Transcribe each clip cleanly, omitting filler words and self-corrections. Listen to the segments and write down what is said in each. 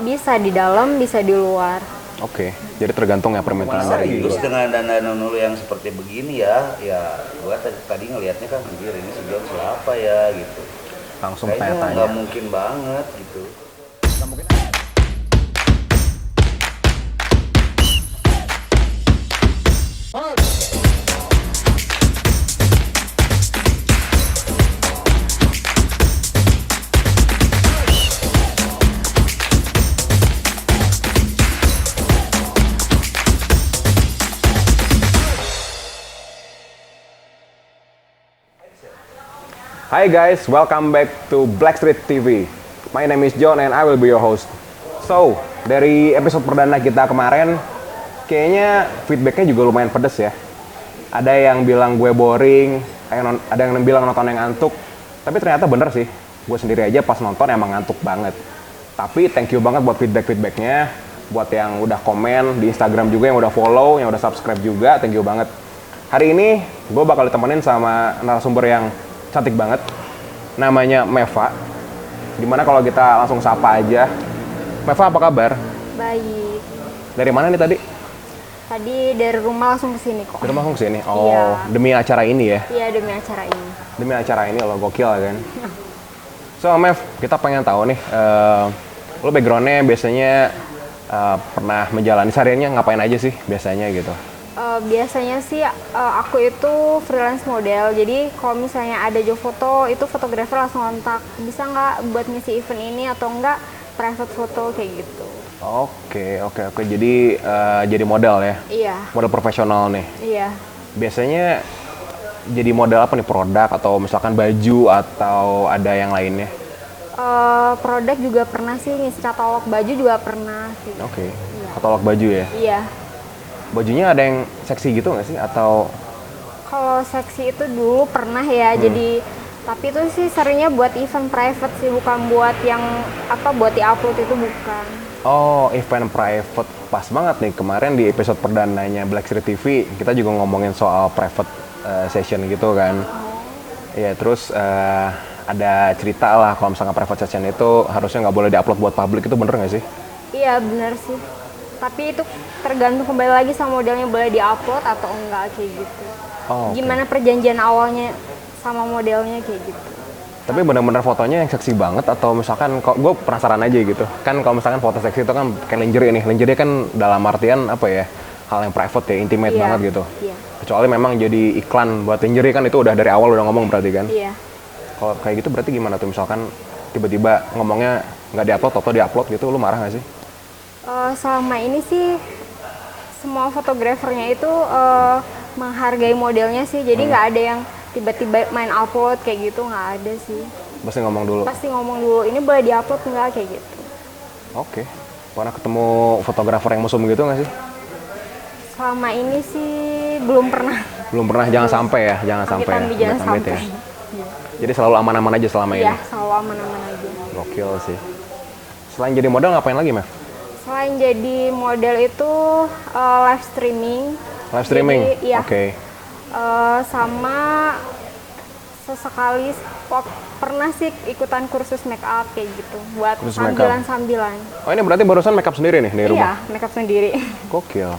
Bisa di dalam, bisa di luar. Oke, jadi tergantung ya permintaan dari Terus dengan dana nunul yang seperti begini ya gua tadi ngelihatnya kan anjir ini sebulan selapa ya gitu. langsung Kayaknya tanya-tanya. nggak mungkin banget gitu. Hi guys, welcome back to Blackstreet TV. My name is John and I will be your host. So, dari episode perdana kita kemarin, kayaknya feedbacknya juga lumayan pedes ya. Ada yang bilang gue boring, ada yang bilang nonton yang ngantuk. Tapi ternyata bener sih, gue sendiri aja pas nonton emang ngantuk banget. Tapi thank you banget buat feedbacknya, buat yang udah komen di Instagram juga, yang udah follow, yang udah subscribe juga, thank you banget. Hari ini gue bakal ditemenin sama narasumber yang cantik banget, namanya Meva. Dimana kalau kita langsung sapa aja. Meva, apa kabar? Baik. Dari mana nih tadi? Tadi dari rumah langsung ke sini kok. Dari rumah langsung sini? Oh, Iya. demi acara ini ya? Iya, demi acara ini. Demi acara ini lo gokil kan? So, Mev, kita pengen tahu nih, lo background-nya biasanya pernah menjalani sehariannya ngapain aja sih biasanya gitu? Biasanya sih aku itu freelance model, jadi kalau misalnya ada job foto itu fotografer langsung kontak, bisa nggak buat ngisi event ini atau enggak private foto kayak gitu. Oke. Jadi model ya? Iya. Model profesional nih. Iya. Biasanya jadi model apa nih, produk atau misalkan baju atau ada yang lainnya? Produk juga pernah sih, ngisi katalog baju juga pernah sih. Oke. Katalog baju ya? Iya. Bajunya ada yang seksi gitu nggak sih? Atau Kalau seksi itu dulu pernah ya, jadi tapi itu sih seringnya buat event private sih, bukan buat yang buat di-upload itu bukan. event private. Pas banget nih, kemarin di episode perdananya Blackstreet TV kita juga ngomongin soal private session gitu kan. Iya, terus ada cerita lah kalau misalnya private session itu harusnya nggak boleh di-upload buat publik, itu bener nggak sih? Iya benar sih. Tapi itu tergantung kembali lagi sama modelnya, boleh di-upload atau enggak kayak gitu. Oke. Gimana perjanjian awalnya sama modelnya kayak gitu. Tapi benar-benar fotonya yang seksi banget atau misalkan kok gue penasaran aja gitu. Kan kalau misalkan foto seksi itu kan kayak lingerie nih. Lingerie kan dalam artian apa ya? Hal yang private ya, intimate Iya, banget gitu. iya. Kecuali memang jadi iklan buat lingerie kan itu udah dari awal udah ngomong berarti kan. Iya. Kalau kayak gitu berarti gimana tuh, misalkan tiba-tiba ngomongnya nggak diupload atau diupload gitu, lu marah nggak sih? Selama ini sih semua fotografernya itu menghargai modelnya sih, jadi nggak ada yang tiba-tiba main upload kayak gitu, nggak ada sih. Pasti ngomong dulu. Pasti ngomong dulu, ini boleh diupload nggak kayak gitu. Oke. Pernah ketemu fotografer yang musuh gitu nggak sih? Selama ini sih belum pernah. Belum pernah, jangan sampai ya, jangan sampai ya. Jangan Amit-amit sampai. ya. Jadi selalu aman-aman aja selama Iya, ini. selalu aman-aman aja. Gokil sih. Selain jadi model ngapain lagi, Mev? Selain jadi model itu live streaming. Live streaming? Jadi, iya. Oke. Sama sesekali pernah sih ikutan kursus make up kayak gitu buat Kursus make up. sambilan-sambilan. Oh, ini berarti barusan makeup sendiri nih di Iya, rumah? make up sendiri. Gokil.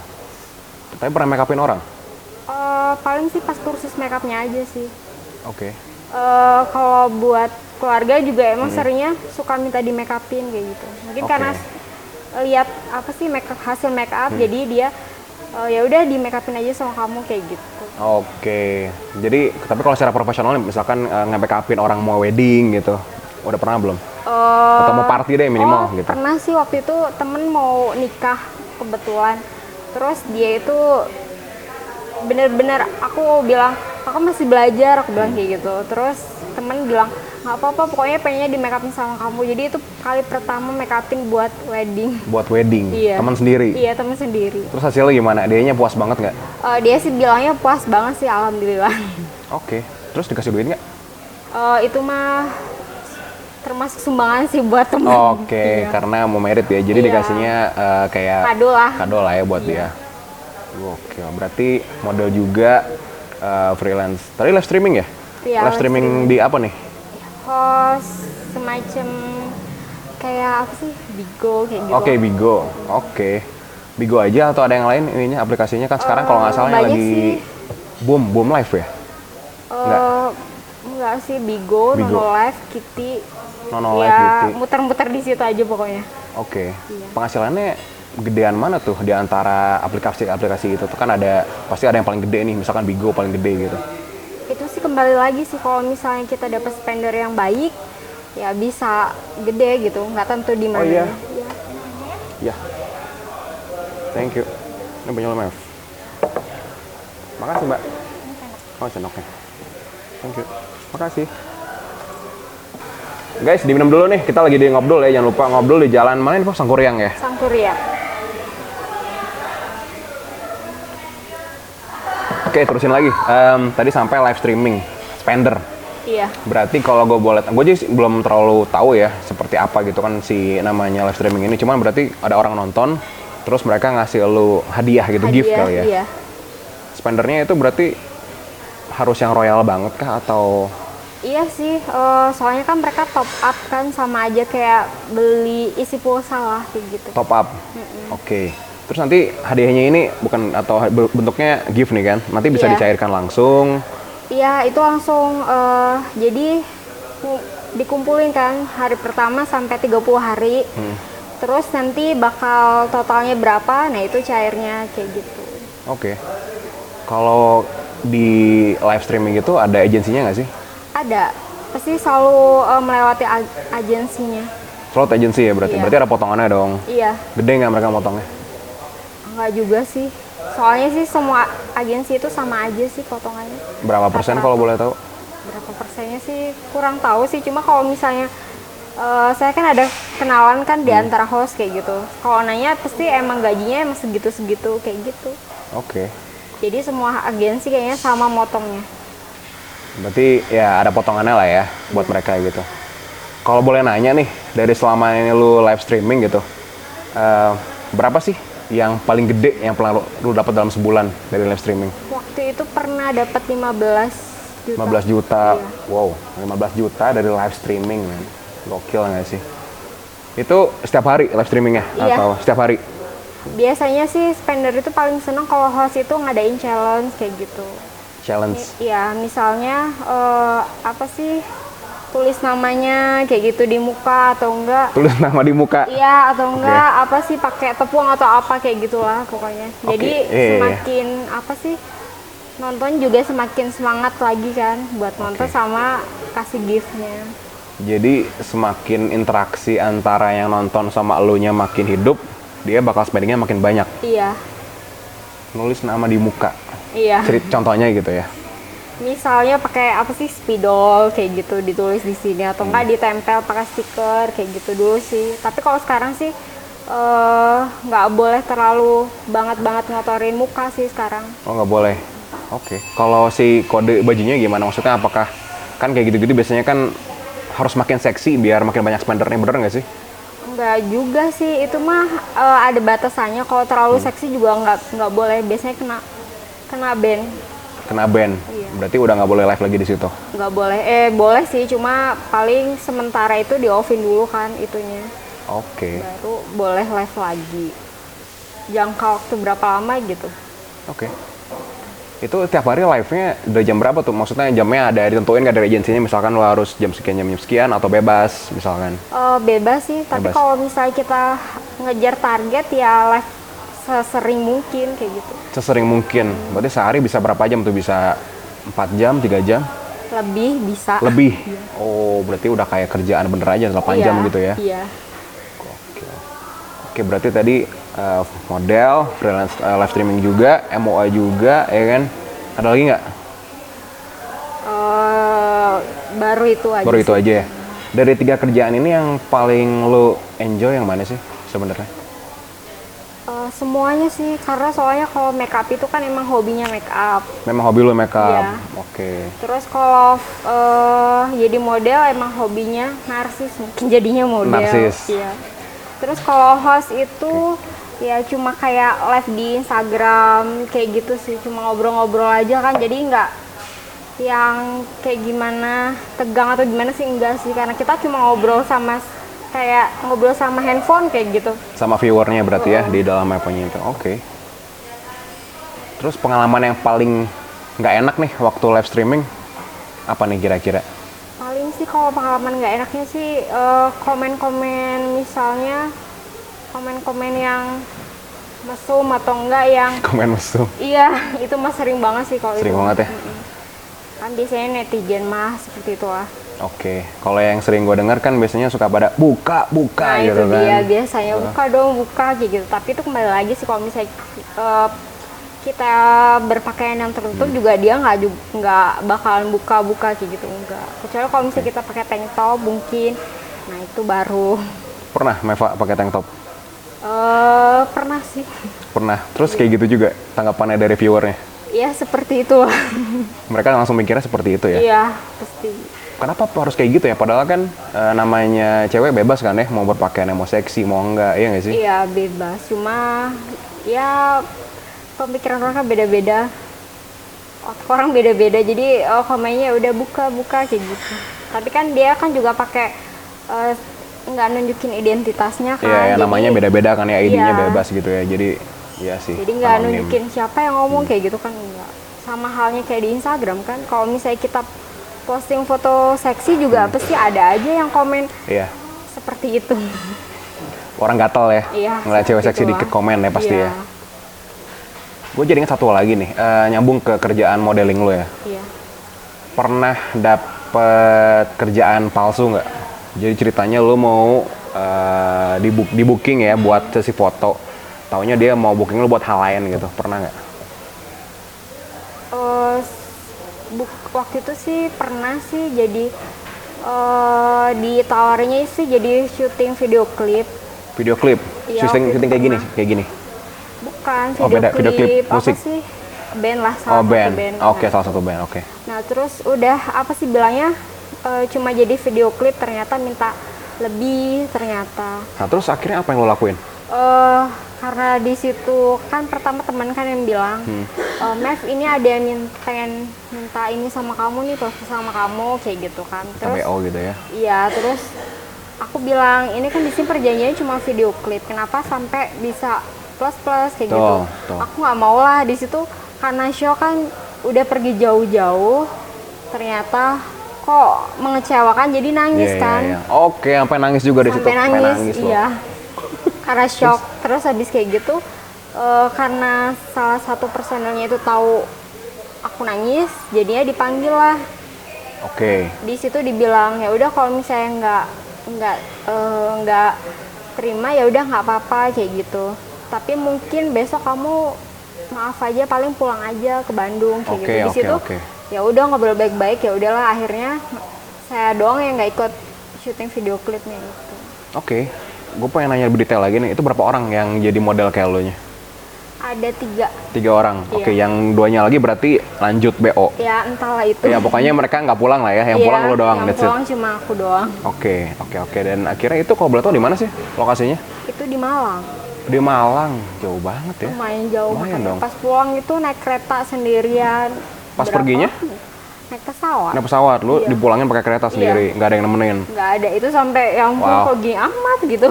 Tapi pernah make upin orang? Paling sih pas kursus make upnya aja sih. Oke. Kalau buat keluarga juga emang seringnya suka minta di make upin kayak gitu. Mungkin Oke. karena lihat hasil make up, jadi dia ya udah di make upin aja sama kamu kayak gitu. Oke. Jadi, tapi kalau secara profesional nih, misalkan nge-make upin orang mau wedding gitu, udah pernah belum? Atau mau party deh minimal gitu? Pernah sih, waktu itu temen mau nikah kebetulan, terus dia itu bener-bener aku bilang aku masih belajar, aku bilang kayak gitu. Terus temen bilang nggak apa-apa, pokoknya pengennya di make upin sama kamu. Jadi itu kali pertama make upin buat wedding. Buat wedding? Iya. Teman sendiri? Iya, temen sendiri. Terus hasilnya gimana? Dianya puas banget nggak? Dia sih bilangnya puas banget sih, alhamdulillah. Oke. Terus dikasih duit nggak? Itu mah termasuk sumbangan sih buat temen. Oke, Iya. karena mau merit ya. Jadi Iya. dikasihnya kayak Kado lah. ya buat dia. Oke, berarti model juga freelance. Tadi live streaming ya? Iya, Live streaming di apa nih? host semacam kayak apa sih, Bigo kayak gitu. Oke, Bigo. Oke. Bigo aja atau ada yang lain ininya aplikasinya kan sekarang kalau nggak salah yang banyak lagi sih. boom live ya? Enggak sih, Bigo, Bigo. Nono Live, Kitty. Nono Live Ya gitu. muter-muter di situ aja pokoknya. Oke. Iya. Penghasilannya gedean mana tuh di antara aplikasi-aplikasi itu tuh kan ada pasti ada yang paling gede nih, misalkan Bigo paling gede gitu. Itu sih kembali lagi sih, kalau misalnya kita dapat spender yang baik ya bisa gede gitu, nggak tentu di mana. Oh iya? Iya. Ya. Thank you. Ini punya lo, Mev. Makasih, Mbak. Oh, sendoknya. Thank you. Makasih. Guys, diminum dulu nih. Kita lagi di ngobrol ya. Jangan lupa ngobrol di jalan mana ini, Pak? Sangkuriang ya? Sangkuriang. Oke, terusin lagi. Tadi sampai live streaming. Spender. Iya. Berarti kalau gue boleh, gue aja belum terlalu tahu ya seperti apa gitu kan si namanya live streaming ini. Cuman berarti ada orang nonton, terus mereka ngasih lu hadiah gitu, gift kali ya. Iya. Spendernya itu berarti harus yang royal banget kah atau Iya sih, soalnya kan mereka top up kan, sama aja kayak beli isi pulsa lah kayak gitu. top up? Oke. Terus nanti hadiahnya ini bukan atau bentuknya gift nih kan? Nanti bisa Iya. dicairkan langsung. Iya, itu langsung jadi dikumpulin kan hari pertama sampai 30 hari. Terus nanti bakal totalnya berapa, nah itu cairnya kayak gitu. Oke. Kalau di live streaming itu ada agensinya nggak sih? Ada, pasti selalu melewati agensinya. Slot agency ya berarti? Iya. Berarti ada potongannya dong. Iya, Gede nggak mereka motongnya? enggak juga sih. Soalnya sih semua agensi itu sama aja sih potongannya. Berapa persen kalau boleh tahu? Berapa persennya sih kurang tahu sih, cuma kalau misalnya saya kan ada kenalan kan di antara host kayak gitu. Kalau nanya pasti emang gajinya emang segitu-segitu kayak gitu. Oke. Jadi semua agensi kayaknya sama motongnya. Berarti ya ada potongannya lah ya buat mereka gitu. Kalau boleh nanya nih, dari selama ini lu live streaming gitu, berapa sih yang paling gede yang pernah lu dapat dalam sebulan dari live streaming? Waktu itu pernah dapat 15 juta. 15 juta. Iya. Wow, 15 juta dari live streaming, man. Gokil nggak sih? Itu setiap hari live streamingnya? Iya. Atau setiap hari? Biasanya sih spender itu paling seneng kalau host itu ngadain challenge kayak gitu. Challenge? Iya, misalnya apa sih, tulis namanya kayak gitu di muka atau enggak. Tulis nama di muka? Iya, atau enggak apa sih pakai tepung atau apa kayak gitulah pokoknya. Oke, Jadi iya. semakin apa sih, nonton juga semakin semangat lagi kan buat nonton Oke. sama kasih gift-nya. Jadi semakin interaksi antara yang nonton sama elunya makin hidup, dia bakal spendingnya makin banyak. Iya. Nulis nama di muka. Iya. Contohnya gitu ya. Misalnya pakai apa sih, spidol kayak gitu ditulis di sini, atau enggak ditempel pakai stiker kayak gitu dulu sih. Tapi kalau sekarang sih nggak boleh terlalu banget ngotorin muka sih sekarang. Oh, nggak boleh. Oke. Kalau si kode bajunya gimana? Maksudnya apakah kan kayak gitu-gitu biasanya kan harus makin seksi biar makin banyak spendernya, bener nggak sih? Nggak juga sih, itu mah ada batasannya. Kalau terlalu seksi juga nggak boleh. Biasanya kena ban. Kena ban. Iya. Berarti udah nggak boleh live lagi di situ. Nggak boleh. Boleh sih, cuma paling sementara itu di offin dulu kan itunya. Oke. Baru boleh live lagi. Jangka waktu berapa lama gitu. Oke. Itu tiap hari live-nya dari jam berapa tuh? Maksudnya jamnya ada ditentuin nggak dari agensinya? Misalkan lo harus jam sekian atau bebas misalkan? Bebas sih, tapi Bebas. kalau misalnya kita ngejar target ya live sesering mungkin kayak gitu. Sesering mungkin. Berarti sehari bisa berapa jam tuh? Bisa 4 jam, 3 jam? Lebih bisa. Lebih? Oh, berarti udah kayak kerjaan bener aja 8 Iya, jam gitu ya? Iya. Oke, berarti tadi model, freelance live streaming juga, MOA juga, ya kan? Ada lagi nggak? Baru itu aja. Baru itu sih. aja ya? Dari 3 kerjaan ini yang paling lo enjoy yang mana sih sebenarnya? Semuanya sih, karena soalnya kalau make up itu kan emang hobinya make up. Memang hobi lo make up? Iya. Oke. Terus kalau jadi model emang hobinya narsis, mungkin jadinya model. Narsis. Iya. Terus kalau host itu ya cuma kayak live di Instagram kayak gitu sih, cuma ngobrol-ngobrol aja kan, jadi nggak yang kayak gimana tegang atau gimana sih, enggak sih, karena kita cuma ngobrol sama kayak ngobrol sama handphone kayak gitu. Sama viewernya berarti ya di dalam apa-nya itu. Oke. Terus pengalaman yang paling nggak enak nih waktu live streaming apa nih kira-kira? Paling sih kalau pengalaman nggak enaknya sih komen-komen, misalnya komen-komen yang mesum atau enggak yang Komen mesum. iya, itu mah sering banget sih kalau itu. Sering banget ya? Kan biasanya netizen mah seperti itu lah. Oke, kalau yang sering gue dengar kan biasanya suka pada buka Nah gitu itu kan. dia, biasanya buka dong, buka kayak gitu. Tapi itu kembali lagi sih, kalau misalnya kita berpakaian yang tertutup juga dia nggak bakalan buka-buka kayak gitu, enggak. Kecuali kalau misalnya kita pakai tank top mungkin, nah itu baru. Pernah Meva pakai tank top? Pernah sih. Pernah. Terus kayak gitu juga tanggapannya dari viewernya? Iya seperti itu. Mereka langsung mikirnya seperti itu ya? Iya pasti. Kenapa harus kayak gitu ya? Padahal kan namanya cewek bebas kan ya, mau berpakaian yang mau seksi, mau enggak, iya nggak sih? Iya bebas, cuma ya pemikiran orang kan beda-beda. Otak orang beda-beda, jadi komennya udah buka-buka kayak gitu. Tapi kan dia kan juga pakai nggak nunjukin identitasnya kan. Iya, ya, jadi, namanya beda-beda kan ya, ID-nya iya. bebas gitu ya. Jadi iya sih. Jadi nggak anonim. nunjukin siapa yang ngomong kayak gitu kan, enggak. Sama halnya kayak di Instagram kan, kalau misalnya kita posting foto seksi juga pasti ada aja yang komen Iya. seperti itu. Orang gatel ya, Iya, ngeliat cewek seperti seksi itulah. dikit komen ya pasti Iya, ya. Gue jadi ingat satu lagi nih, nyambung ke kerjaan modeling lo ya. Iya. Pernah dapet kerjaan palsu nggak? Jadi ceritanya lo mau di booking ya buat sesi foto, taunya dia mau booking lo buat hal lain gitu, pernah nggak? Waktu itu sih pernah sih, jadi ditawarinya sih jadi syuting video klip. Video klip, Iya, syuting waktu itu kayak gini, pernah. kayak gini. Bukan Oh, beda, video klip apa musik. sih, band lah, Oh salah satu band, band. oke Nah, salah satu band, oke. nah terus udah apa sih bilangnya, cuma jadi video klip, ternyata minta lebih ternyata. Nah terus akhirnya apa yang lo lakuin? Karena di situ kan pertama teman kan yang bilang, Mev ini ada yang pengen minta ini sama kamu nih, proses sama kamu kayak gitu kan. Terus BO gitu ya? iya, terus aku bilang ini kan di sini perjanjiannya cuma video klip, kenapa sampai bisa plus kayak gitu. Tuh. Aku nggak mau lah di situ, karena show kan udah pergi jauh-jauh, ternyata kok mengecewakan, jadi nangis kan. Iya. Oke, sampai nangis juga di situ. Sampai nangis, lo. iya. Karena shock. Terus habis kayak gitu, karena salah satu personelnya itu tahu aku nangis, jadinya dipanggil lah. Oke. Di situ dibilang ya udah, kalau misalnya nggak terima ya udah nggak apa-apa kayak gitu. Tapi mungkin besok kamu maaf aja, paling pulang aja ke Bandung kayak gitu. Di situ ya udah ngobrol baik-baik, ya udahlah, akhirnya saya doang yang nggak ikut syuting video klipnya itu. Oke. Gue pengen nanya lebih detail lagi nih, itu berapa orang yang jadi model kayak lo nya? Ada 3. 3 orang. Iya. Oke, yang 2-nya lagi berarti lanjut BO. Ya entahlah itu. Ya pokoknya mereka nggak pulang lah ya, yang Iya, pulang lo doang. yang That's it. pulang cuma aku doang. Oke. Dan akhirnya itu kalau boleh tahu di mana sih lokasinya? Itu di Malang. Di Malang, jauh banget ya. Lumayan jauh. Lumayan Makanya dong. pas pulang itu naik kereta sendirian. Pas Berapa? perginya? Naik pesawat. Naik pesawat, lu Iya. dipulangin pakai kereta sendiri, nggak ada yang nemenin. Nggak ada, itu sampai yang Wow. kok gini amat gitu.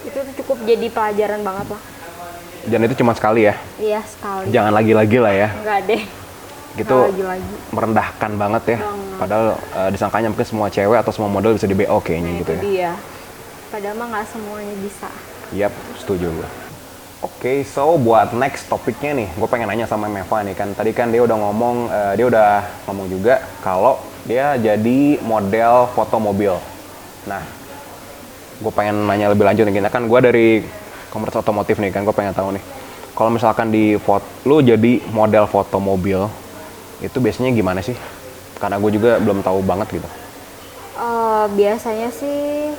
Itu tuh cukup jadi pelajaran banget lah. Dan itu cuma sekali ya, Iya sekali. jangan lagi-lagi lah ya. Nggak deh. Gitu Nggak lagi-lagi. merendahkan banget ya. Banget. Padahal disangkanya mungkin semua cewek atau semua model bisa di BO kayaknya Nah gitu itu ya. dia. Padahal mah nggak semuanya bisa. Yap, setuju gue. Oke, so buat next topiknya nih, gue pengen nanya sama Meva nih kan. Tadi kan dia udah ngomong juga kalau dia jadi model foto mobil. Nah, gue pengen nanya lebih lanjut nih, kan gue dari komunitas otomotif nih kan, gue pengen tahu nih. Kalau misalkan lu jadi model foto mobil, itu biasanya gimana sih? Karena gue juga belum tahu banget gitu. Biasanya sih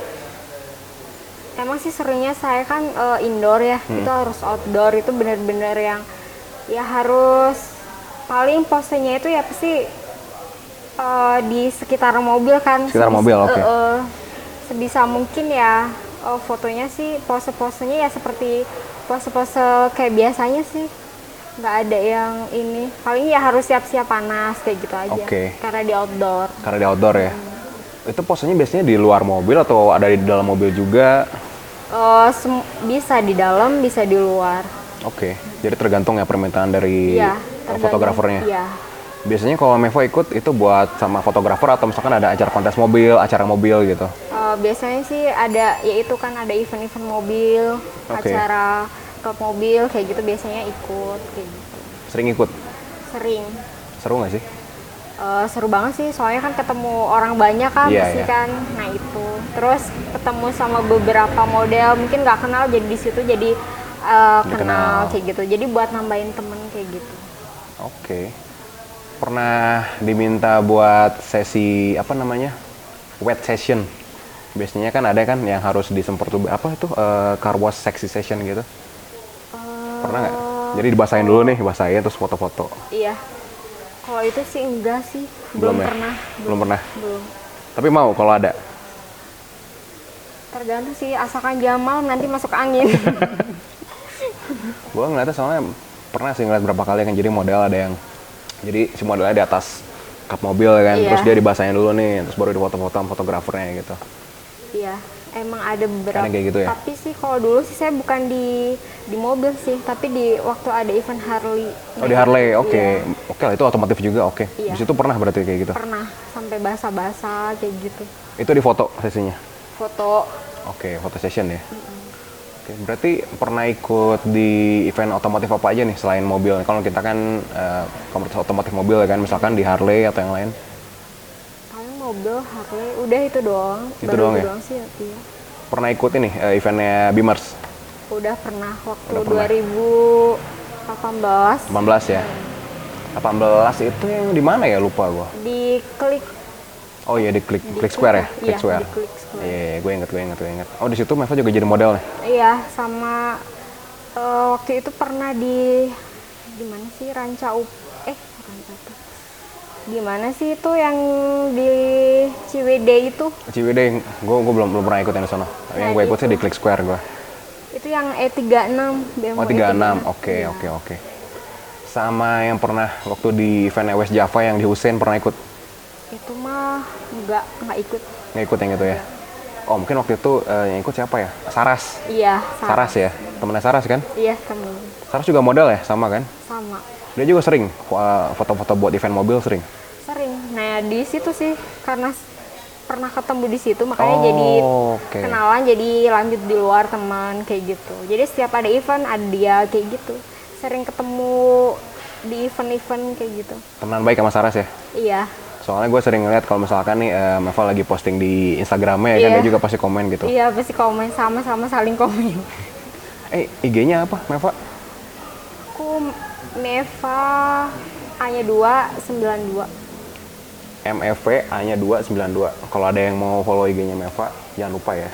emang sih seringnya saya kan indoor ya, itu harus outdoor, itu bener-bener yang ya harus paling posenya itu ya pasti di sekitar mobil kan. Sekitar mobil, oke. Sebisa mungkin ya fotonya sih pose-posenya ya seperti pose-pose kayak biasanya sih, nggak ada yang ini, paling ya harus siap-siap panas kayak gitu aja. Oke. Karena di outdoor. Karena di outdoor ya. Itu posenya biasanya di luar mobil atau ada di dalam mobil juga? Bisa di dalam, bisa di luar. Oke, jadi tergantung ya permintaan dari Iya, tergantung. fotografernya. Iya. Biasanya kalau Mevo ikut itu buat sama fotografer atau misalkan ada acara kontes mobil, acara mobil gitu. Biasanya sih ada, yaitu kan ada event-event mobil, Oke. acara klub mobil kayak gitu biasanya ikut kayak gitu. Sering ikut? Sering. Seru nggak sih? Seru banget sih, soalnya kan ketemu orang banyak kan, Iya, pasti iya. kan. Nah itu, terus ketemu sama beberapa model, mungkin nggak kenal jadi di situ jadi Dikenal. kenal kayak gitu. Jadi buat nambahin temen kayak gitu. Oke. Pernah diminta buat sesi apa namanya? Wet session. Biasanya kan ada kan yang harus disemprot apa itu car wash sexy session gitu. Pernah nggak? Jadi dibasahin dulu nih, basahin terus foto-foto. Iya. Kalau itu sih enggak sih, Belum belum ya? pernah. Belum pernah. Belum. Tapi mau kalau ada. Tergantung sih, asalkan Jamal nanti masuk angin. Gua ngeliatnya soalnya pernah sih ngeliat berapa kali kan jadi model ada yang jadi si modelnya di atas kap mobil kan, Iya. terus dia dibasahin dulu nih, terus baru difoto-foto sama fotografernya gitu. Iya, emang ada beberapa. Ada kayak gitu ya? Tapi sih kalau dulu sih saya bukan di mobil sih, tapi di waktu ada event Harley. Oh di Harley, oke. Iya, Oke lah itu otomotif juga, oke. Iya. Di situ pernah berarti kayak gitu. pernah sampai basah-basah kayak gitu. Itu di foto sesinya. Foto. Oke, foto session ya. Oke, berarti pernah ikut di event otomotif apa aja nih selain mobil? Kalau kita kan komunitas otomotif mobil ya kan, misalkan di Harley atau yang lain. Paling mobil Harley, udah itu doang. Itu Baru doang itu ya? doang sih, iya. Pernah ikut ini eventnya Beamers Udah pernah waktu Udah pernah. 2018 18 ya. 18 itu yang di mana ya lupa gua. di Klik. Oh iya di Klik Square ya, Klik Iya, Square. di Klik Square. Iya, gue inget. Oh di situ Meva juga jadi model nih. Iya, sama waktu itu pernah di mana sih Ranca Ranca apa? Gimana sih itu yang di Ciwidey itu? Ciwidey, gue belum pernah ikut yang di sana. Yang gue ikut sih di Klik Square gue. Itu yang E36 BMW. Oh 36, Iya. oke. Sama yang pernah waktu di event West Java yang di Hussein pernah ikut? Itu mah nggak ikut. Nggak ikut yang itu ya? Oh mungkin waktu itu yang ikut siapa ya? Saras. Iya, Saras ya? Temennya Saras kan? Iya, temen. Saras juga model ya? Sama kan? Sama. Dia juga sering foto-foto buat event mobil sering? Sering. Nah, di situ sih karena pernah ketemu di situ makanya Oh, jadi oke. kenalan, jadi lanjut di luar teman kayak gitu. Jadi setiap ada event ada dia kayak gitu. Sering ketemu di event-event kayak gitu. Temenan baik sama Saras ya? Iya. Soalnya gue sering ngeliat kalau misalkan nih Meva lagi posting di Instagramnya ya kan Iya. dia juga pasti komen gitu. Iya, pasti komen sama-sama saling komen. IG-nya apa Meva? Aku Meva hanya 292. MEV A-nya 292. Kalau ada yang mau follow IG-nya Meva, jangan lupa ya.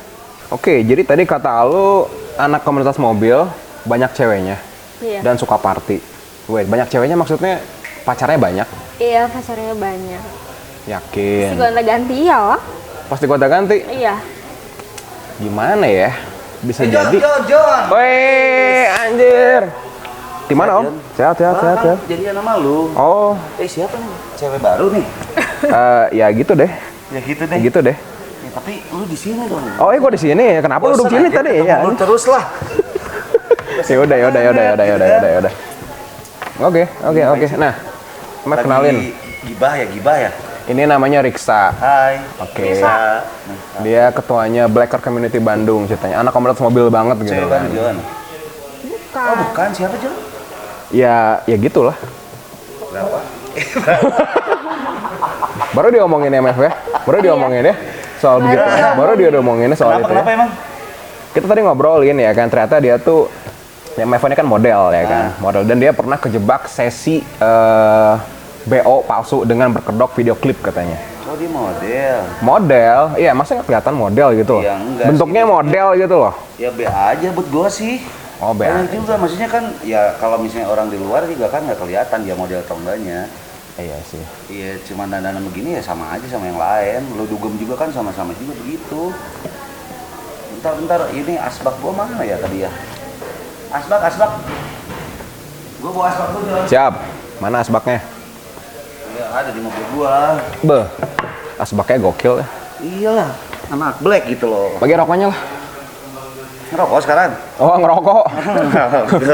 Oke, jadi tadi kata lu anak komunitas mobil, banyak ceweknya Iya. dan suka party. Wait, banyak ceweknya maksudnya pacarnya banyak? Iya, pacarnya banyak. Si Yakin? gonta-ganti ya lah. Pasti gonta-ganti? Iya. Gimana ya? Bisa John, jadi. Woi, anjir. Gimana Om? Sehat. Jadian sama lu. Oh, Siapa nih? Cewek baru nih. ya gitu deh. Ya gitu deh. Gitu deh. Ya, tapi lu di sini dong. Oh, gua di sini. Kenapa lu duduk Bosan sini aja tadi? ketemu Ya. lu terus lah. Ya udah. Oke. Nah, Mas Lagi kenalin. Gibah ya. Ini namanya Riksa. Hai. Oke. Bisa. Dia ketuanya Blacker Community Bandung ceritanya. Anak komunitas mobil banget gitu Cewek kan. kan John. Bukan. Oh bukan, siapa John? Ya gitulah. Berapa? Baru diomongin MF ya. Baru diomongin ya. Soal begitu. Baru dia ngomongin soal itu. Kenapa Ya. emang? Kita tadi ngobrolin ya kan, ternyata dia tuh ya MF ini kan model ya kan. Model dan dia pernah kejebak sesi BO palsu dengan berkedok video klip katanya. Oh dia model. Model, iya masa nggak kelihatan model gitu loh. Iya, enggak Bentuknya sih. model gitu loh. Ya be aja buat gua sih. Oh, be Banyak aja. juga, maksudnya kan ya kalau misalnya orang di luar juga kan nggak kelihatan dia model atau enggaknya. Iya sih. Iya, cuma dandanan begini ya sama aja sama yang lain. Lu dugem juga kan sama-sama juga begitu. Bentar, ini asbak gua mana ya tadi ya? Asbak. Gua bawa asbak dulu, John. Siap. Mana asbaknya? Ya, ada di mobil gua. Beh. Asbaknya gokil ya. Iyalah, anak black gitu loh. Bagi rokoknya lah. Ngerokok sekarang? Oh, ngerokok.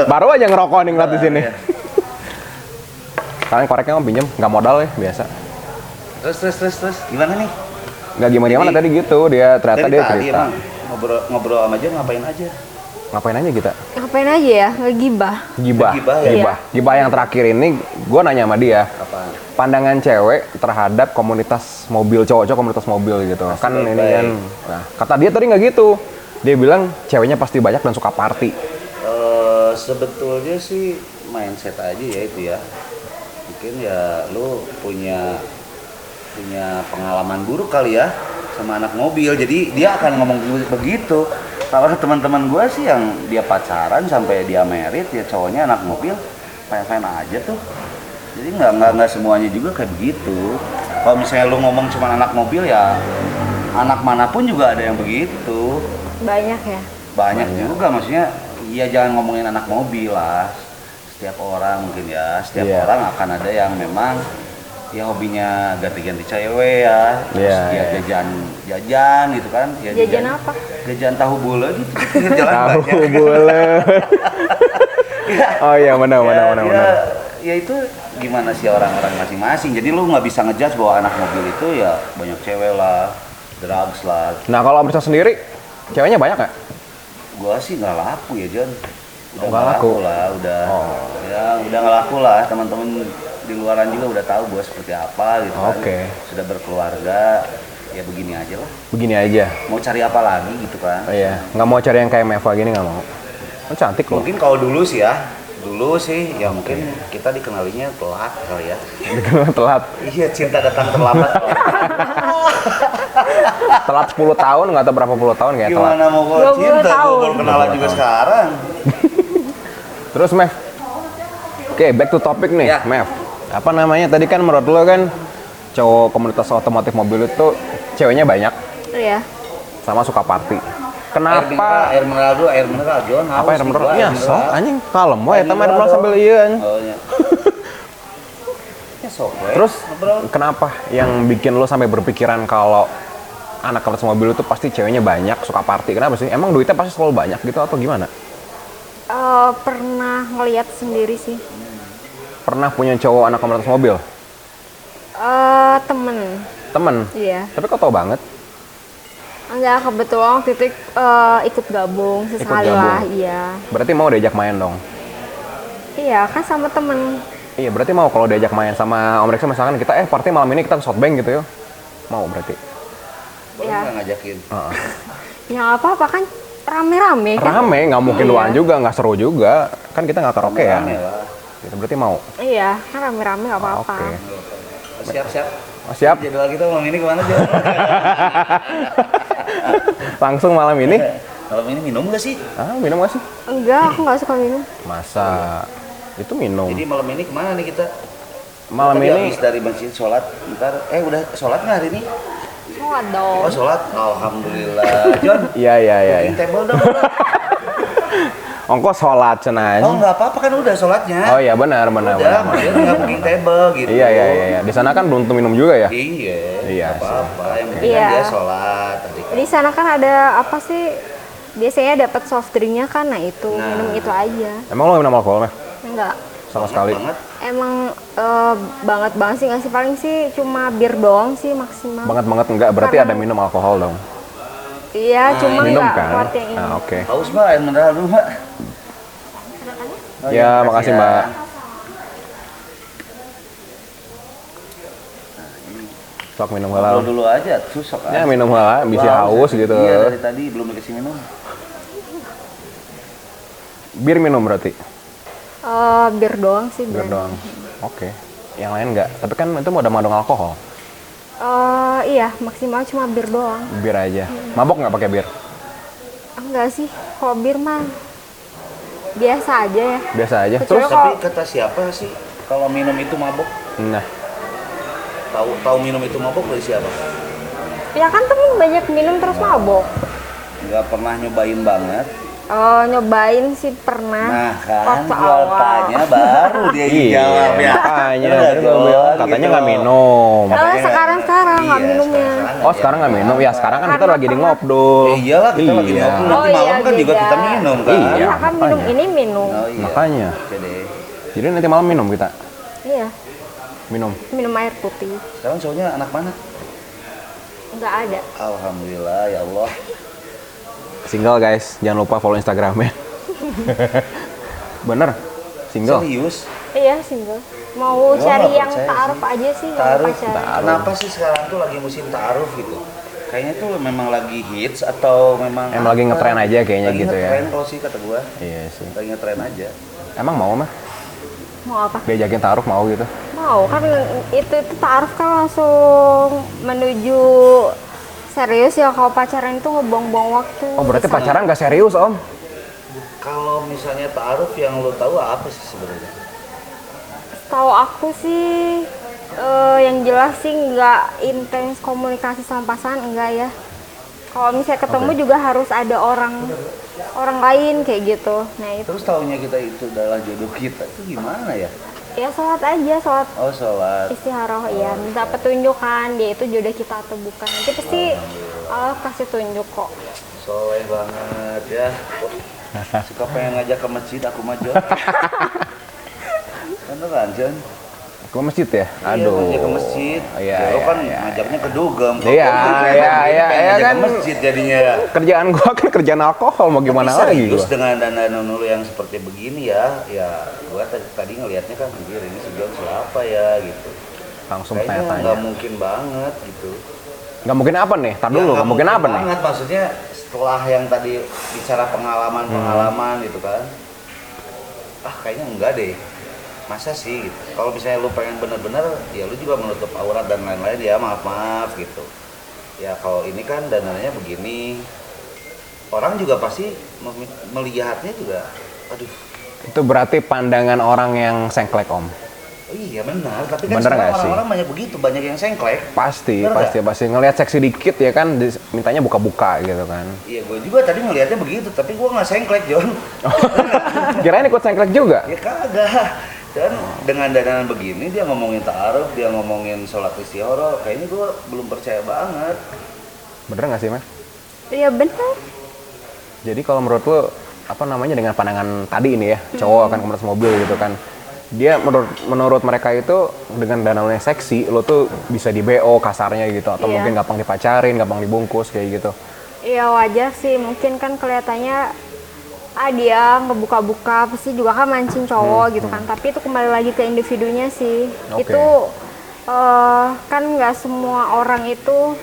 Baru aja ngerokok nih ngeliat di sini. Kalian koreknya mau pinjem, nggak modal ya, biasa. Terus. Gimana nih? Nggak gimana-gimana tadi gitu, dia ternyata Dari dia tadi cerita. emang ngobrol sama aja, ngapain aja? Ngapain aja kita? Ngapain aja ya? Ngegibah. Gibah. Gibah ya? Gibah. Gibah yang terakhir ini, gue nanya sama dia. Apaan? Pandangan cewek terhadap komunitas mobil, cowok-cowok komunitas mobil gitu. Kan ini baik-baik. kan, nah, kata dia tadi nggak gitu. Dia bilang ceweknya pasti banyak dan suka party. Sebetulnya sih mindset aja ya itu ya. Mungkin ya lu punya pengalaman buruk kali ya sama anak mobil. Jadi dia akan ngomong begitu. Kalau teman-teman gue sih yang dia pacaran sampai dia merit ya cowoknya anak mobil, fine-fine aja tuh. Jadi nggak semuanya juga kayak begitu. Kalau misalnya lu ngomong cuma anak mobil ya anak manapun juga ada yang begitu. Banyak ya? Banyak juga maksudnya. Iya jangan ngomongin anak mobil lah. Setiap orang mungkin ya, setiap Iya. orang akan ada yang memang ya hobinya ganti-ganti cewek ya. Terus Iya, dia iya. jajan gitu kan. Ya, Jajan apa? Jajan tahu bule gitu. Pinggir jalan Tahu banyak. boleh. Oh iya, benar. Ya itu gimana sih orang-orang masing-masing. Jadi lu nggak bisa ngejudge bahwa anak mobil itu ya banyak cewek lah, drugs lah. Nah kalau Amrisa sendiri, ceweknya banyak nggak? Gua sih nggak laku ya John. Udah nggak nggak laku? lah, udah. Oh. Ya udah nggak laku lah. Teman-teman di luaran juga udah tahu gua seperti apa gitu kan. Oke. Sudah berkeluarga, ya begini aja lah. Begini aja. Mau cari apa lagi gitu kan? Oh iya, nggak mau cari yang kayak Meva gini nggak mau. Oh, cantik loh. Mungkin kalau dulu sih ya mungkin kita dikenalinya telat kali ya. Telat. Iya, cinta datang terlambat. Telat 10 tahun, nggak tahu berapa puluh tahun kayak telat. Gimana mau gua 20 cinta? Gua tahun. baru kenalan juga sekarang. Terus Mev, oke back to topic nih, Ya. Mev. Apa namanya tadi kan menurut lo kan cowok komunitas otomotif mobil itu ceweknya banyak Iya. sama suka party. Kenapa? Air mineral, John. Apa air mineral? Haus Ya, juga, so, anjing kalem wae eta mah air mineral dong. sambil iya anjing. Oh, iya. Ya sok we. Terus Ngobrol. kenapa yang bikin lo sampai berpikiran kalau anak komunitas mobil itu pasti ceweknya banyak, suka party? Kenapa sih? Emang duitnya pasti selalu banyak gitu atau gimana? Pernah ngeliat sendiri sih. Pernah punya cowok anak komunitas mobil? Temen. Temen? Iya. Tapi kok tau banget? Enggak, kebetulan waktu itu ikut gabung sesekali gabung. lah. Iya. Berarti mau diajak main dong? Iya, kan sama temen. Iya, berarti mau kalau diajak main sama Om Reksa misalkan kita party malam ini kita ke Southbank gitu ya. Mau berarti. Boleh Ya. nggak ngajakin? Ya nggak apa-apa kan rame-rame kan? Rame, nggak mungkin Iya. luan juga, nggak seru juga. Kan kita nggak karaoke ya. Rame lah. Gitu, berarti mau. Iya, kan rame-rame nggak apa-apa. Oke. Siap. Oh, siap. Jadwal kita malam ini kemana, John? Langsung malam ini. Malam ini minum nggak sih? Ah, minum nggak sih? Enggak, aku nggak suka minum. Masa itu minum. Jadi malam ini kemana nih kita? Malam Tadi ini habis dari masjid sholat. Ntar, udah sholat nggak hari ini? Sholat dong. Oh sholat, alhamdulillah. John, iya. booking table dong. Ongkos sholat cenah. Oh nggak apa-apa kan udah sholatnya. Oh iya benar. Udah, maksudnya nggak booking table gitu. Iya. Di sana kan belum tentu minum juga ya? Iya, Iya nggak apa-apa. Yang penting Iya. kan dia sholat tadi. Di sana kan ada apa sih? Biasanya dapat soft drinknya kan, nah itu Nah. minum itu aja. Emang lo minum alkohol, Meh? Enggak. Sama sekali. Banget. Emang banget sih nggak sih, paling sih cuma bir doang sih maksimal. Banget enggak, berarti Karena- ada minum alkohol dong. Iya, cuma Minum nggak kan? kuat yang ini. Ah, oke. Haus mbak, air mineral dulu mbak. Oh, Ya, makasih, Mbak. Sok minum Ngobrol halal. dulu aja, tuh sok Ya aja. minum halal, bisa haus gitu. Iya dari tadi belum dikasih minum. Bir minum berarti? Bir doang sih. Bir doang. Oke. Yang lain enggak? Tapi kan itu mau ada mengandung alkohol. Iya, maksimal cuma bir doang. Bir aja. Mabok nggak pakai bir? Enggak sih, kalau bir mah biasa aja ya. Biasa aja. Kecuali Terus? Tapi kata siapa sih kalau minum itu mabuk? Nah, Tahu minum itu mabuk dari siapa? Ya kan temen banyak minum terus mabok. Nggak pernah nyobain banget. Nyobain sih pernah. Nah kan, waktu gua awal. tanya baru dia jawab ya. Makanya, Bener, tadi gua Jon, bilang katanya gitu. nggak minum. Oh, sekarang nggak Iya, minumnya. Oh sekarang nggak minum? Ya sekarang kan kita Karena lagi di pernah. ngobdol. Iyalah kita lagi Iya. ngobrol, nanti Oh, malam iya, kan juga beda. kita minum kan. Iya. Iya kan minum makanya. ini minum. Oh, iya. Makanya. Oke deh. Jadi nanti malam minum kita. Iya, Minum. minum air putih. Sekarang cowoknya anak mana? Nggak ada. Alhamdulillah ya Allah. Single guys, jangan lupa follow Instagramnya. Bener, single. Serius? Iya, single. Mau Gua cari nggak yang percaya ta'aruf sih. aja sih, nggak mau Ta'aruf. pacaran. Kenapa sih sekarang tuh lagi musim ta'aruf gitu? Kayaknya tuh memang lagi hits atau memang Emang lagi apa? ngetren aja kayaknya Lagi gitu ya. ngetren kalau sih kata gua. Iya sih. Lagi ngetren aja. Emang mau mah? Mau apa? Diajakin taruh mau gitu? Mau kan itu ta'aruf kan langsung menuju serius ya. Kalau pacaran itu ngebuang-buang waktu. Oh berarti Bisa- pacaran nggak serius om? Kalau misalnya ta'aruf yang lo tahu apa sih sebenarnya? Tahu aku sih yang jelas sih nggak intens komunikasi sama pasangan, enggak ya. Kalau misalnya ketemu juga harus ada orang lain kayak gitu. Nah itu Terus taunya kita itu adalah jodoh kita itu gimana ya? ya sholat aja, sholat Oh sholat. istiharoh ya, minta petunjuk kan dia itu jodoh kita atau bukan. Nanti pasti Allah kasih tunjuk kok. Soleh banget ya. Suka pengen ngajak ke masjid aku mah Jon. Beneran Jon. Ke masjid ya? Iya, ngajak ke masjid. Iya, Ya, lo iya, kan iya. ngajaknya ke dugem. Iya, iya, iya, Pengen iya, ngajak kan. ke masjid jadinya ya. Kerjaan gua kan kerjaan alkohol mau gimana Tapi lagi serius gua? dengan dana nunul yang seperti begini ya gua tadi ngelihatnya kan anjir ini si Jon siapa ya gitu. Langsung Kayaknya tanya-tanya. nggak mungkin banget gitu. Nggak mungkin apa nih? Tar Ya, dulu, nggak mungkin apa nih? banget, maksudnya setelah yang tadi bicara pengalaman gitu kan. Kayaknya enggak deh. Masa sih gitu. Kalau misalnya lu pengen bener-bener ya lu juga menutup aurat dan lain-lain ya maaf gitu. Ya kalau ini kan dananya begini. Orang juga pasti melihatnya juga aduh. Itu berarti pandangan orang yang sengklek om. Oh iya benar, tapi kan Bener sekarang nggak sih? orang-orang banyak begitu, banyak yang sengklek. Pasti, Bener pasti ngelihat seksi dikit ya kan, mintanya buka-buka gitu kan. Iya, gue juga tadi ngelihatnya begitu, tapi gue nggak sengklek, Jon. Kirain ikut sengklek juga? Ya kagak. Dan dengan danaan begini dia ngomongin ta'aruf, dia ngomongin sholat istighoroh, kayaknya gue belum percaya banget. Bener nggak sih, Mas? Iya benar. Jadi kalau menurut lo, apa namanya dengan pandangan tadi ini ya, cowok akan kemas mobil gitu kan. Dia menurut mereka itu dengan danau yang seksi, lo tuh bisa di BO kasarnya gitu. Atau Iya. mungkin gampang dipacarin, gampang dibungkus kayak gitu. Iya wajar sih, mungkin kan kelihatannya dia ngebuka-buka pasti juga kan mancing cowok gitu kan. Tapi itu kembali lagi ke individunya sih. Oke. Itu kan nggak semua orang itu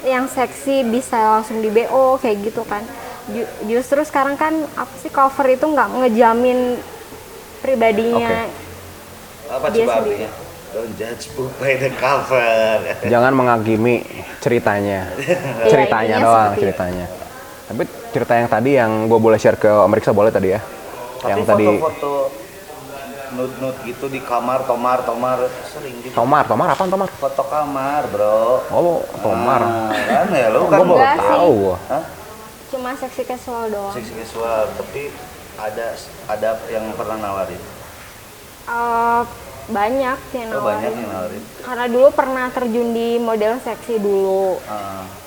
yang seksi bisa langsung di BO kayak gitu kan. Justru sekarang kan apa sih cover itu nggak ngejamin pribadinya. Apa Dia coba sendiri. artinya? Don't judge book by the cover. Jangan menghakimi ceritanya. Iya, Ceritanya intinya doang, seperti ceritanya. Tapi cerita yang tadi yang gue boleh share ke Om Riksa boleh tadi ya? Tapi Yang tadi foto-foto nude gitu di kamar, tomar sering juga. Tomar apaan Tomar? Foto kamar, bro. Oh, Tomar. Kan ya lu kan Gue baru Enggak sih. tahu gua. Hah? Cuma seksi casual doang. Seksi visual, tapi ada yang pernah nawarin. Banyak yang Oh, banyak nawarin. yang nawarin. Karena dulu pernah terjun di model seksi dulu.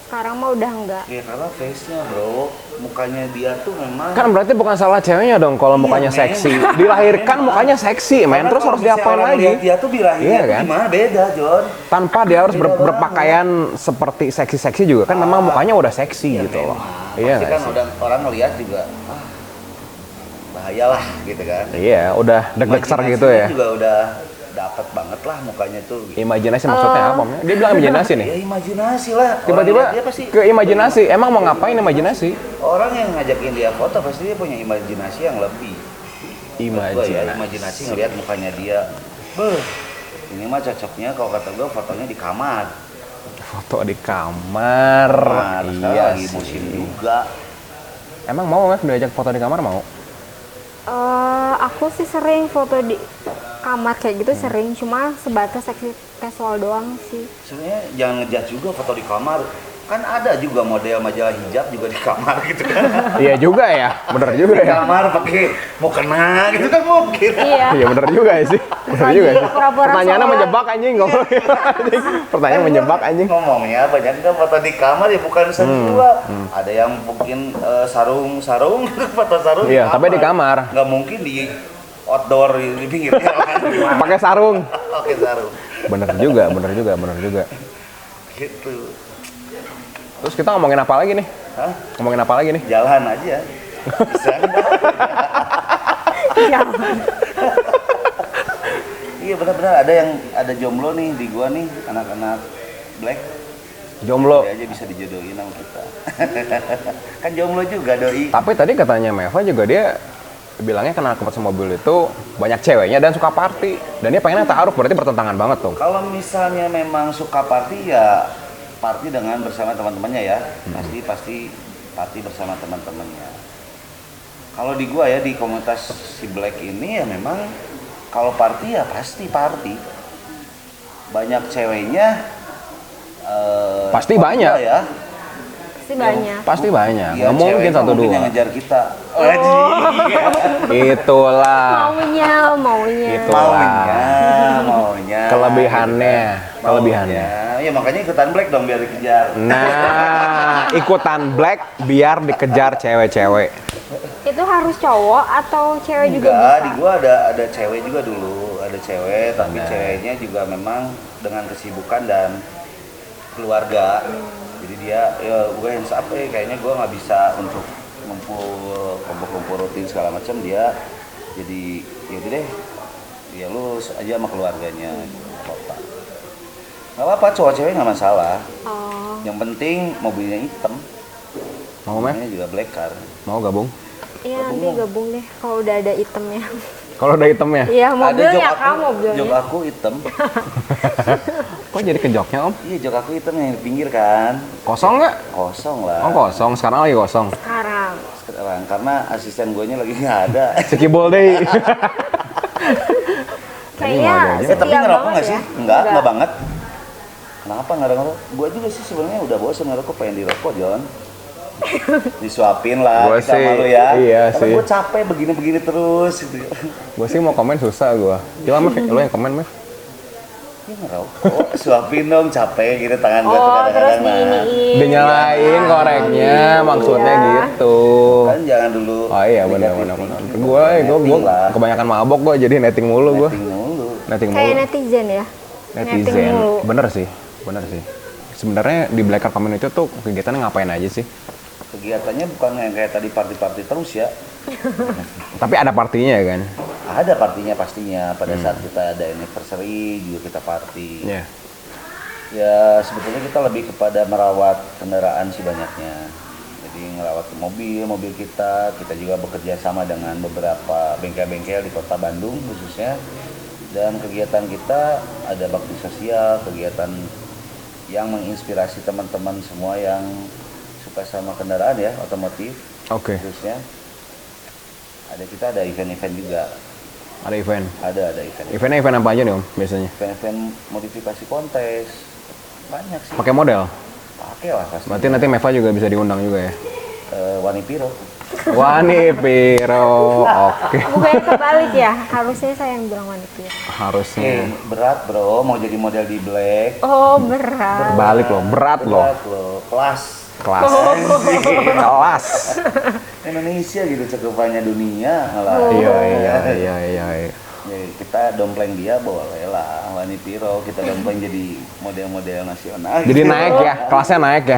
Sekarang mah udah enggak. Ya karena face-nya, bro, mukanya dia tuh memang. Kan berarti bukan salah ceweknya dong kalau mukanya men. seksi. Dilahirkan mukanya seksi, men. Karena Terus kalau harus misalnya diapain orang lagi? lihat dia tuh dilahirkan Iya tuh kan? gimana beda, Jon. Tanpa dia harus Beda banget. berpakaian seperti seksi-seksi juga kan memang mukanya udah seksi gitu loh. Iya Pasti nggak kan sih? udah orang ngelihat juga bahayalah gitu kan. Iya, udah deg-deg gitu ya. Imajinasinya juga udah dapat banget lah mukanya tuh. Gitu. Imajinasi maksudnya apa? Om? Dia bilang imajinasi nih. Ya imajinasi lah. Orang Tiba-tiba lihat dia pasti ke imajinasi. Emang mau ngapain imajinasi? orang yang ngajakin dia foto pasti dia punya imajinasi yang lebih. Menurut gua ya, imajinasi ngelihat mukanya dia. Beuh, ini mah cocoknya kalau kata gua fotonya di kamar. Foto di kamar. Nah, sekarang Iya lagi sih. musim juga. Emang mau nggak diajak foto di kamar mau? Aku sih sering foto di kamar kayak gitu sering, cuma sebatas seksi casual doang sih. Sebenarnya jangan ngejudge juga foto di kamar. Kan ada juga model majalah hijab juga di kamar gitu kan. Iya juga ya, bener juga Di ya. kamar pakai mau kena gitu kan mungkin. Iya. Iya bener juga ya sih. Bener Lagi juga sih. pura-pura Pertanyaannya sholat. menjebak anjing ngomongnya. Pertanyaan menjebak anjing. Ngomongnya banyak kan foto di kamar ya bukan juga. Ada yang mungkin sarung foto sarung. Iya, tapi di kamar. Nggak mungkin di outdoor di pinggir jalan. Pakai sarung. Pakai sarung. Bener juga, bener juga, bener juga. Gitu. Terus kita ngomongin apa lagi nih? Hah? Ngomongin apa lagi nih? Jalan aja. Bisa enggak? Jangan. Iya benar-benar ada jomblo nih di gua nih anak-anak black. Jomblo. Dia aja bisa dijodohin sama kita. Kan jomblo juga doi. Tapi tadi katanya Meva juga dia bilangnya kenal komunitas mobil itu banyak ceweknya dan suka party. Dan dia pengennya ta'aruf, berarti bertentangan banget tuh. Kalau misalnya memang suka party ya party dengan bersama teman-temannya ya. Pasti party bersama teman-temannya. Kalau di gua ya di komunitas si Black ini ya memang kalau party ya pasti party. Banyak ceweknya Pasti kalau banyak. gua ya. Pasti banyak. Pasti banyak, Ya, nggak mungkin cewek satu mungkin dua. yang ngejar kita. Itulah, Maunya. Maunya. kelebihannya. Ya makanya ikutan Black dong biar dikejar. Nah, ikutan Black biar dikejar cewek-cewek. Itu harus cowok atau cewek juga Enggak, bisa? di gua ada cewek juga dulu, ada cewek, tapi ceweknya juga memang dengan kesibukan dan keluarga. Jadi dia, ya gue hands up kayaknya gue nggak bisa untuk ngumpul kumpul rutin segala macam. Dia jadi ya udah deh, ya lu aja sama keluarganya kota. Nggak apa-apa, cowok cewek nggak masalah. Oh. Yang penting mobilnya hitam, Mau Mef? mobilnya juga black car. Mau gabung? Iya nanti gabung deh kalau udah ada itemnya. Kalau udah hitamnya? Iya Ada mobilnya kan mobilnya. jok aku hitam. Kok jadi kejoknya Om? Iya jok aku hitam yang di pinggir kan. Kosong nggak? Kosong lah. Oh kosong, sekarang lagi kosong. Sekarang. Sekarang karena asisten gue nya lagi nggak ada. Sekibol deh. Kayaknya nggak ada aja. Tapi setia ngerokok banget nggak sih? ya? Enggak banget. Kenapa nggak ada ngerokok? Gue juga sih sebenarnya udah bosan ngerokok, pengen dirokok John. Disuapin lah Gua kita sih, malu ya. iya Karena sih. gue capek begini-begini terus gitu. Gue sih mau komen susah gue. Coba Mef, lu yang komen Mef. Ini ngerokok, suapin dong capek gitu tangan gue Oh terus kadang-kadang. diiniin. Dinyalain koreknya, maksudnya Iya. gitu. Kan jangan dulu. Oh iya benar. negatif thinking. Gue Netting lah. kebanyakan mabok gue jadi netting mulu gue. Netting mulu. Netting Kayak mulu. netizen ya. Netting Netizen. mulu. Bener sih. Sebenarnya di Black Car Community tuh kegiatannya ngapain aja sih? Kegiatannya bukan yang kayak tadi party-party terus ya. Tapi ada partinya kan? Ada partinya pastinya. Pada saat kita ada anniversary juga kita party. Iya. Ya sebetulnya kita lebih kepada merawat kendaraan sih banyaknya. Jadi ngerawat mobil kita juga bekerja sama dengan beberapa bengkel-bengkel di kota Bandung khususnya. Dan kegiatan kita ada bakti sosial, kegiatan yang menginspirasi teman-teman semua yang suka sama kendaraan ya, otomotif Oke. khususnya. Kita ada event-event juga. Ada event. Ada event. Eventnya event apa aja nih Om biasanya? Event-event modifikasi kontes. Banyak sih. Pakai model. Pakai lah pasti. Berarti nanti Meva juga bisa diundang juga ya? Wani Piro. Wani Piro, oke. Bukannya kebalik ya? Harusnya saya yang bilang wanita. Harusnya. Berat bro, mau jadi model di Black. Oh berat. Balik loh, berat loh. Berat loh, kelas. Kelas. Kelas. Indonesia gitu cakupannya dunia lah. Iya. Ya, kita dompleng dia boleh lah, Wani Piro. Kita dompleng jadi model-model nasional. Jadi naik ya, kelasnya naik.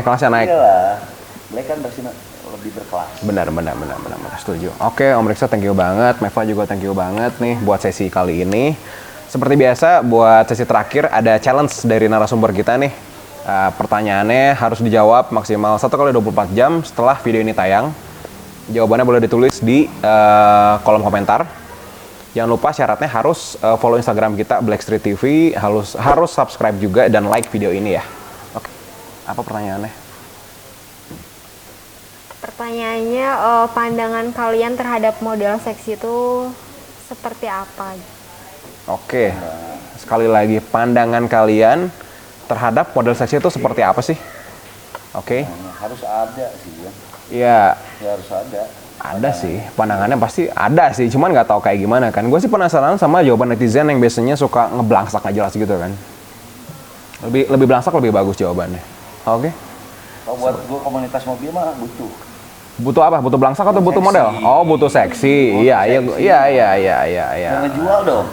Iya lah, Black kan pasti lebih berkelas. Benar, setuju. Oke, Om Riksa thank you banget, Meva juga thank you banget nih buat sesi kali ini. Seperti biasa, buat sesi terakhir ada challenge dari narasumber kita nih. Pertanyaannya harus dijawab maksimal 1 kali 24 jam setelah video ini tayang. Jawabannya boleh ditulis di kolom komentar. Jangan lupa syaratnya harus follow Instagram kita Black Street TV, harus subscribe juga dan like video ini ya. Oke. Apa pertanyaannya? Pertanyaannya, pandangan kalian terhadap model seksi itu seperti apa? Oke. Sekali lagi, pandangan kalian terhadap model seksi itu seperti apa sih? Oke. Nah, harus ada sih ya. Iya, Ya harus ada. ada sih. Pandangannya pasti ada sih. Cuman nggak tahu kayak gimana kan. Gue sih penasaran sama jawaban netizen yang biasanya suka ngeblangsak nggak jelas gitu kan. Lebih belangsak lebih bagus jawabannya. Oke. Kalau buat gue komunitas mobil mah butuh. Butuh apa? Butuh belangsak atau butuh Seksi. model? Oh, butuh seksi. Iya, iya, seksi. iya, iya, iya, iya, iya. Yang ngejual dong.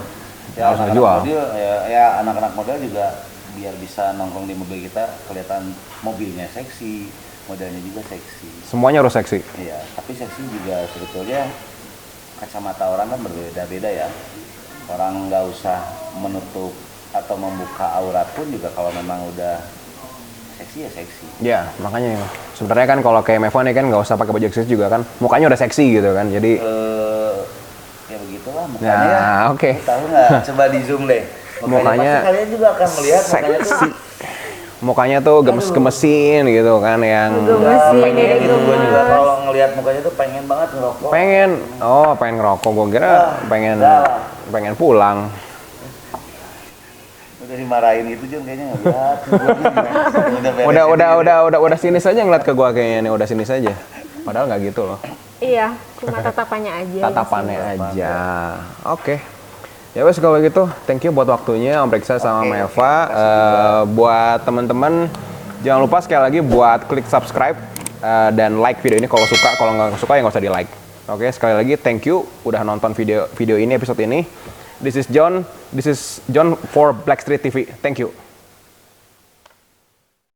Ya, Harus ngejual. Model, ya anak-anak model juga biar bisa nongkrong di mobil kita kelihatan mobilnya seksi, modelnya juga seksi. Semuanya harus seksi. Iya, tapi seksi juga sebetulnya kacamata orang kan berbeda-beda ya. Orang nggak usah menutup atau membuka aurat pun juga kalau memang udah seksi ya seksi. Ya, makanya sebenarnya kan kalau kayak Meva nih kan nggak usah pakai baju seksi juga kan. Mukanya udah seksi gitu kan. Jadi Ya begitulah mukanya. nah, oke. Tahu nggak? Coba di zoom deh. Mukanya pasti kalian juga akan melihat mukanya tuh seksi. Mukanya tuh gemes-gemesin gitu kan yang Gemesin, pengen dede gitu. Gue juga gemes. kalau ngelihat mukanya tuh pengen banget ngerokok. pengen ngerokok. Gue kira pengen pulang. Udah dimarahin itu Jun kayaknya nggak lihat. Udah beres. Udah sini saja ngeliat ke gua kayaknya nih, udah sini saja. Padahal nggak gitu loh. Iya, cuma tatapannya aja. Tatapannya aja. Oke. Ya wes kalau gitu, thank you buat waktunya Om Reksa sama Oke, Meva. Buat teman-teman jangan lupa sekali lagi buat klik subscribe dan like video ini kalau suka. Kalau nggak suka ya nggak usah di like. Oke, sekali lagi thank you udah nonton video ini episode ini. This is John for Black Street TV. Thank you.